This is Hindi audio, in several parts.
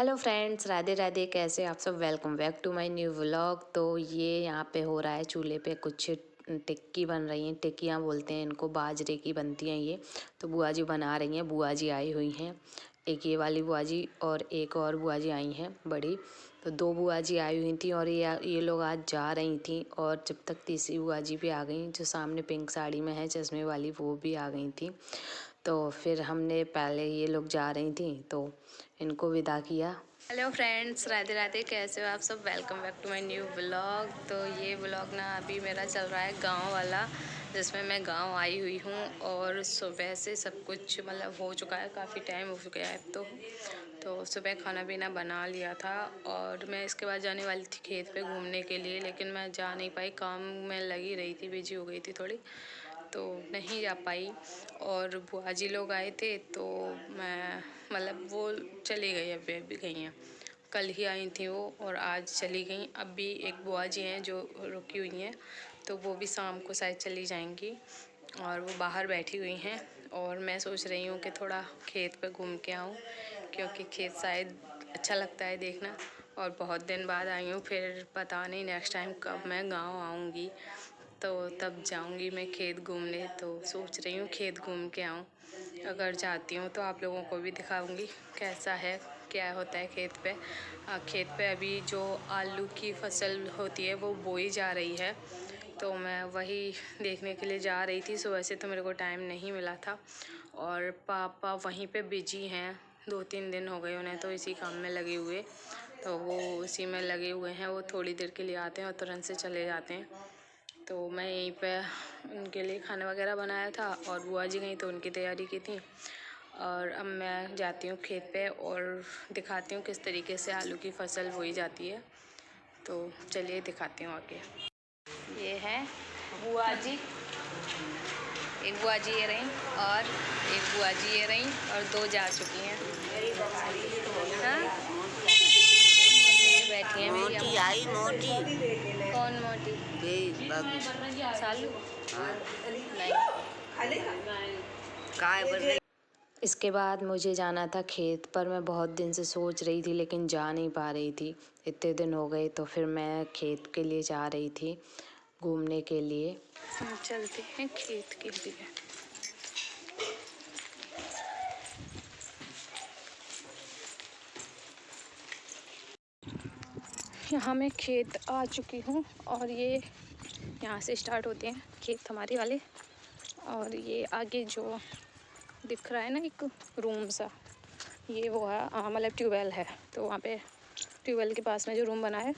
Hello friends, Radhe Radhe. कैसे आप सब? Welcome back to my new vlog. तो ये यहाँ पे हो रहा है चूल्हे पे कुछ टिक्की बन रही हैं। टिक्कियाँ बोलते हैं इनको, बाजरे की बनती हैं ये। तो बुआ जी बना रही हैं। बुआ जी आई हुई हैं, एक ये वाली बुआ जी और एक और बुआ जी आई हैं बड़ी। तो दो बुआ जी आई हुई थी और ये लोग आज जा रही थी। और जब तक तीसरी बुआ जी भी आ गई, जो सामने पिंक साड़ी में है चश्मे वाली, वो भी आ गई थी। तो फिर हमने पहले, ये लोग जा रही थी तो इनको विदा किया। Hello friends, Radhe Radhe. कैसे हो आप सब? Welcome back to my new vlog. तो ये व्लॉग ना अभी मेरा चल रहा है गांव वाला, जिसमें मैं गांव आई हुई हूँ। और सुबह से सब कुछ मतलब हो चुका है, काफ़ी टाइम हो चुका है अब तो सुबह खाना पीना बना लिया था। और मैं इसके बाद जाने वाली थी खेत पे घूमने के लिए, लेकिन मैं जा नहीं पाई, काम में लगी रही थी, बिजी हो गई थी थोड़ी, तो नहीं जा पाई। और बुआ जी लोग आए थे तो मैं मतलब वो चली गई, अभी गई हैं। कल ही आई थी वो और आज चली गई। अब भी एक बुआ जी हैं जो रुकी हुई हैं, तो वो भी शाम को शायद चली जाएंगी। और वो बाहर बैठी हुई हैं और मैं सोच रही हूँ कि थोड़ा खेत पे घूम के आऊँ, क्योंकि खेत शायद अच्छा लगता है देखना। और बहुत दिन बाद आई हूँ, फिर पता नहीं नेक्स्ट टाइम कब मैं गाँव आऊँगी, तो तब जाऊंगी मैं खेत घूमने। तो सोच रही हूँ खेत घूम के आऊँ। अगर जाती हूँ तो आप लोगों को भी दिखाऊंगी कैसा है, क्या होता है खेत पे। खेत पे अभी जो आलू की फसल होती है वो बोई जा रही है, तो मैं वही देखने के लिए जा रही थी। सुबह से तो मेरे को टाइम नहीं मिला था। और पापा वहीं पे बिजी हैं, 2-3 दिन हो गए उन्हें तो इसी काम में लगे हुए। तो वो उसी में लगे हुए हैं। वो थोड़ी देर के लिए आते हैं और तुरंत से चले जाते हैं। तो मैं यहीं पे उनके लिए खाना वगैरह बनाया था और बुआ जी गई तो उनकी तैयारी की थी। और अब मैं जाती हूँ खेत पे और दिखाती हूँ किस तरीके से आलू की फसल बोई जाती है। तो चलिए दिखाती हूँ आगे। ये है बुआ जी, एक बुआ जी ये रही और एक बुआ जी ये रही और दो जा चुकी हैं। हाँ, ये बैठी हैं मेरी मोटी अम्मा। आई मोटी कौन मोटी? सालू? नहीं। काय बन रही। इसके बाद मुझे जाना था खेत पर। मैं बहुत दिन से सोच रही थी लेकिन जा नहीं पा रही थी, इतने दिन हो गए। तो फिर मैं खेत के लिए जा रही थी घूमने के लिए। हम चलते हैं खेत के लिए। यहाँ मैं खेत आ चुकी हूँ और ये यहाँ से स्टार्ट होते हैं खेत हमारे वाले। और ये आगे जो दिख रहा है ना एक रूम सा, ये वो है मतलब ट्यूबवेल है। तो वहाँ पे ट्यूबवेल के पास में जो रूम बना है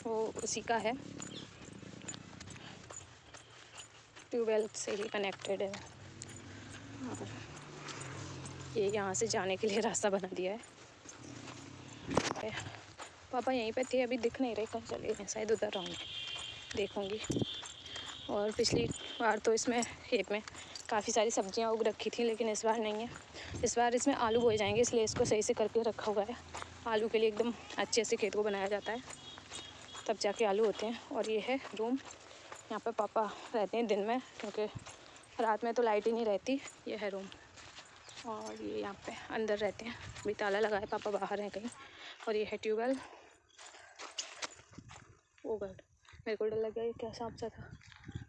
वो उसी का है, ट्यूबवेल से ही कनेक्टेड है। और ये यहाँ से जाने के लिए रास्ता बना दिया है। पापा यहीं पे थे, अभी दिख नहीं रहे, कहीं चले गए, शायद उधर होंगे, देखूँगी। और पिछली बार तो इसमें खेत में काफ़ी सारी सब्जियां उग रखी थी, लेकिन इस बार नहीं है। इस बार इसमें आलू बोए जाएंगे, इसलिए इसको सही से करके रखा हुआ है। आलू के लिए एकदम अच्छे से खेत को बनाया जाता है, तब जाके आलू होते हैं। और ये है रूम, यहाँ पे पापा रहते हैं दिन में, क्योंकि रात में तो लाइट ही नहीं रहती। ये है रूम और ये यहाँ पे अंदर रहते हैं। अभी ताला लगा है, पापा बाहर हैं कहीं। और ये है ट्यूबवेल। ओ गॉड, मेरे को डर लग गया, ये क्या सांप सा था।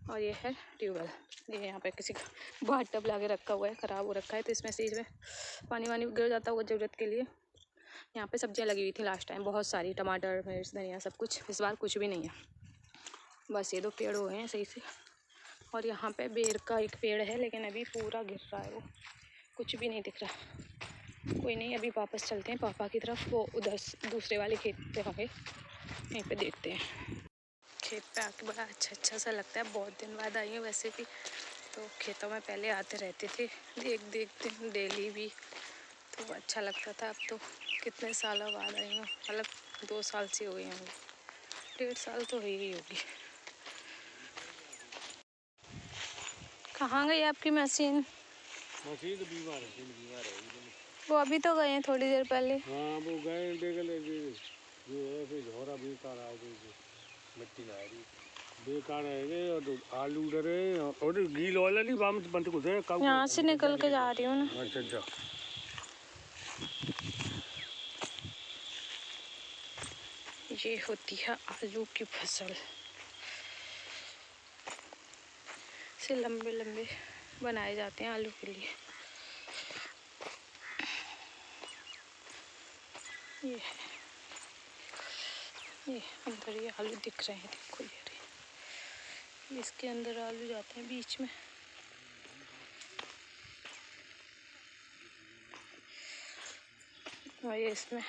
और ये है ट्यूबवेल। ये यहाँ पे किसी का बाथ टब ला के रखा हुआ है, ख़राब हो रखा है, तो इसमें से इसमें पानी वानी गिर जाता होगा ज़रूरत के लिए। यहाँ पे सब्जियाँ लगी हुई थी लास्ट टाइम, बहुत सारी, टमाटर, मिर्च, धनिया, सब कुछ। इस बार कुछ भी नहीं है, बस ये 2 पेड़ हुए हैं सही से। और यहाँ पे बेर का एक पेड़ है, लेकिन अभी पूरा गिर रहा है, वो कुछ भी नहीं दिख रहा। कोई नहीं, अभी वापस चलते हैं पापा की तरफ, वो उधर दूसरे वाले खेत पे होंगे, यहीं पे देखते हैं। खेत पे आके बड़ा अच्छा सा लगता है। बहुत दिन बाद आई हूँ वैसे भी, तो खेतों में पहले आते रहते थे, देखते हैं डेली भी, तो अच्छा लगता था। अब तो कितने सालों बाद आई हूँ, मतलब 2 साल से हो गए होंगे, 1.5 साल तो ही होगी। कहाँ गई आपकी मशीन? मशीन तो बीमार है। वो अभी तो गए हैं थोड़ी देर पहले। हाँ वो गए देख ले जो है फिर झोरा बेकार आ गई, मिट्टी ला रही बेकार है। और तो आलू डरे और गील वाला नहीं बाम बंद को दे कब यहाँ से निकल के जा रही हूँ ना। अच्छा ये होती है आलू की फसल। से लंबे लंबे बनाए जाते हैं आलू के लिए। ये है, ये अंदर ये आलू दिख रहे हैं, देखो ये रहे। इसके अंदर आलू जाते हैं बीच में। और ये इसमें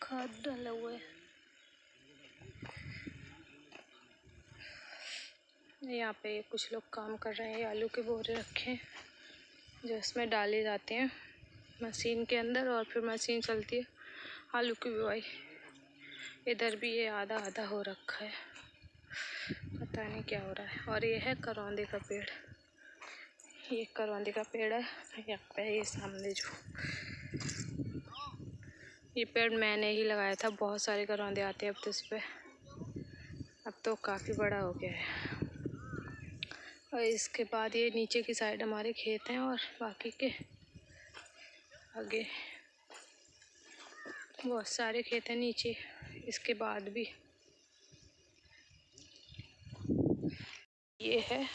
खाद डाला हुआ है। यहाँ पे कुछ लोग काम कर रहे हैं। आलू के बोरे रखे हैं जो इसमें डाले जाते हैं मशीन के अंदर, और फिर मशीन चलती है आलू की बुआई। इधर भी ये आधा आधा हो रखा है, पता नहीं क्या हो रहा है। और ये है करौंदे का पेड़, ये करौंदे का पेड़ है यहाँ पे। ये सामने जो ये पेड़ मैंने ही लगाया था। बहुत सारे करौंदे आते हैं अब तो इस पे। अब तो काफ़ी बड़ा हो गया है। और इसके बाद ये नीचे की साइड हमारे खेत हैं, और बाकी के आगे बहुत सारे खेत हैं नीचे। इसके बाद भी ये है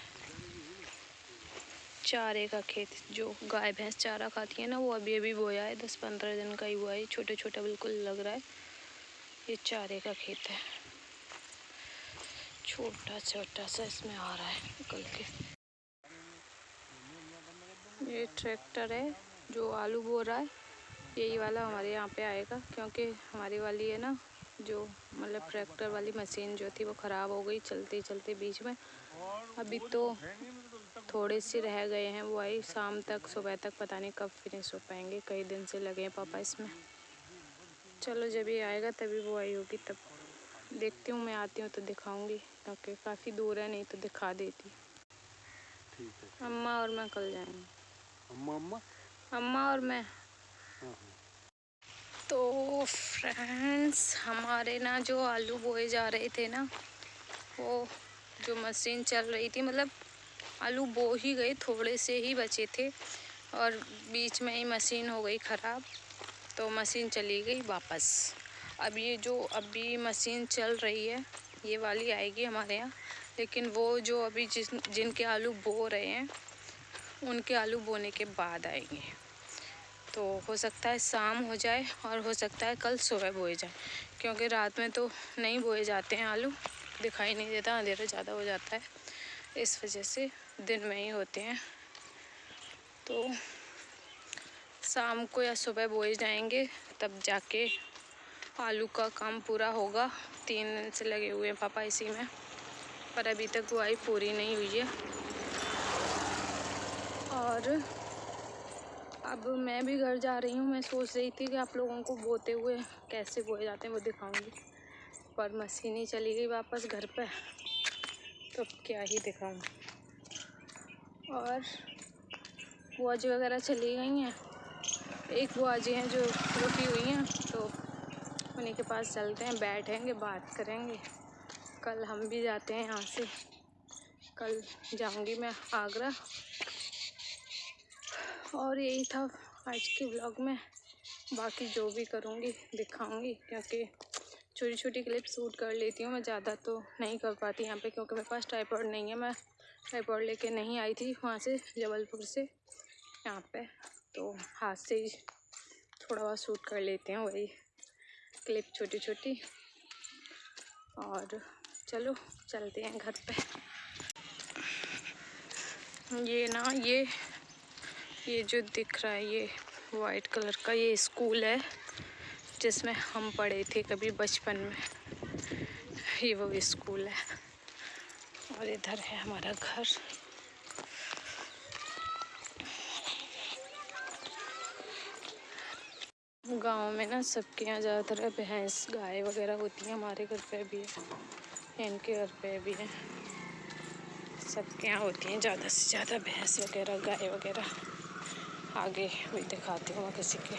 चारे का खेत, जो गाय भैंस चारा खाती है ना, वो अभी अभी बोया है। 10-15 दिन का ही हुआ है, छोटे छोटा बिल्कुल लग रहा है। ये चारे का खेत है, छोटा छोटा सा इसमें आ रहा है निकल के। ये ट्रैक्टर है जो आलू बो रहा है। यही वाला हमारे यहाँ पे आएगा, क्योंकि हमारी वाली है ना, जो मतलब ट्रैक्टर वाली मशीन जो थी वो ख़राब हो गई चलते चलते बीच में। अभी तो थोड़े से रह गए हैं वो आई, शाम तक सुबह तक पता नहीं कब फिनिश हो पाएंगे। कई दिन से लगे हैं पापा इसमें। चलो जब ये आएगा तभी वो आई होगी, तब देखती हूँ। मैं आती हूँ तो दिखाऊंगी, क्योंकि काफ़ी दूर है, नहीं तो दिखा देती। ठीक है। अम्मा और मैं कल जाएंगे। अम्मा अम्मा और मैं। तो फ्रेंड्स, हमारे ना जो आलू बोए जा रहे थे ना, वो जो मशीन चल रही थी, मतलब आलू बो ही गए, थोड़े से ही बचे थे, और बीच में ही मशीन हो गई ख़राब, तो मशीन चली गई वापस। अब ये जो अभी मशीन चल रही है ये वाली आएगी हमारे यहाँ, लेकिन वो जो अभी जिनके आलू बो रहे हैं उनके आलू बोने के बाद आएंगे। तो हो सकता है शाम हो जाए, और हो सकता है कल सुबह बोए जाए, क्योंकि रात में तो नहीं बोए जाते हैं आलू, दिखाई नहीं देता, अंधेरा ज़्यादा हो जाता है, इस वजह से दिन में ही होते हैं। तो शाम को या सुबह बोए जाएंगे, तब जाके आलू का काम पूरा होगा। 3 दिन से लगे हुए हैं पापा इसी में, पर अभी तक बुआई पूरी नहीं हुई है। और अब मैं भी घर जा रही हूँ। मैं सोच रही थी कि आप लोगों को बोते हुए कैसे बोए जाते हैं वो दिखाऊंगी, पर मशीन ही चली गई वापस घर पे, तो क्या ही दिखाऊँ। और बुआ जी वगैरह चली गई हैं। एक बुआ जी हैं जो रुकी हुई हैं, तो उन्हीं के पास चलते हैं, बैठेंगे, बात करेंगे। कल हम भी जाते हैं यहाँ से। कल जाऊँगी मैं आगरा। और यही था आज के व्लॉग में। बाकी जो भी करूँगी दिखाऊँगी, क्योंकि छोटी छोटी क्लिप शूट कर लेती हूँ मैं, ज़्यादा तो नहीं कर पाती यहाँ पे, क्योंकि मेरे पास ट्राइपॉड नहीं है। मैं ट्राइपॉड लेके नहीं आई थी वहाँ से, जबलपुर से यहाँ पे, तो हाथ से ही थोड़ा बहुत शूट कर लेते हैं, वही क्लिप छोटी छोटी। और चलो चलते हैं घर पे। ये ना, ये जो दिख रहा है ये वाइट कलर का, ये स्कूल है जिसमें हम पढ़े थे कभी बचपन में। ये वो स्कूल है। और इधर है हमारा घर। गांव में ना सबके यहाँ ज़्यादातर भैंस गाय वगैरह होती हैं। हमारे घर पे भी है, इनके घर पे भी है, सबके यहाँ होती हैं ज़्यादा से ज़्यादा भैंस वगैरह, गाय वगैरह। आगे भी दिखाती हूँ मैं किसी के।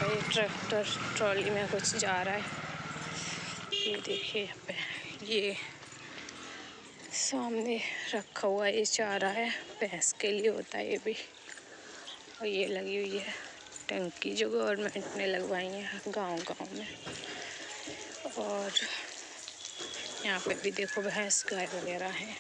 ये ट्रैक्टर ट्रॉली में कुछ जा रहा है, ये देखिए यहाँ पे। ये सामने रखा हुआ ये चारा है, भैंस के लिए होता है ये भी। और ये लगी हुई है टंकी जो गवर्नमेंट ने लगवाई है गांव गांव में। और यहाँ पे भी देखो भैंस गाय वगैरह है।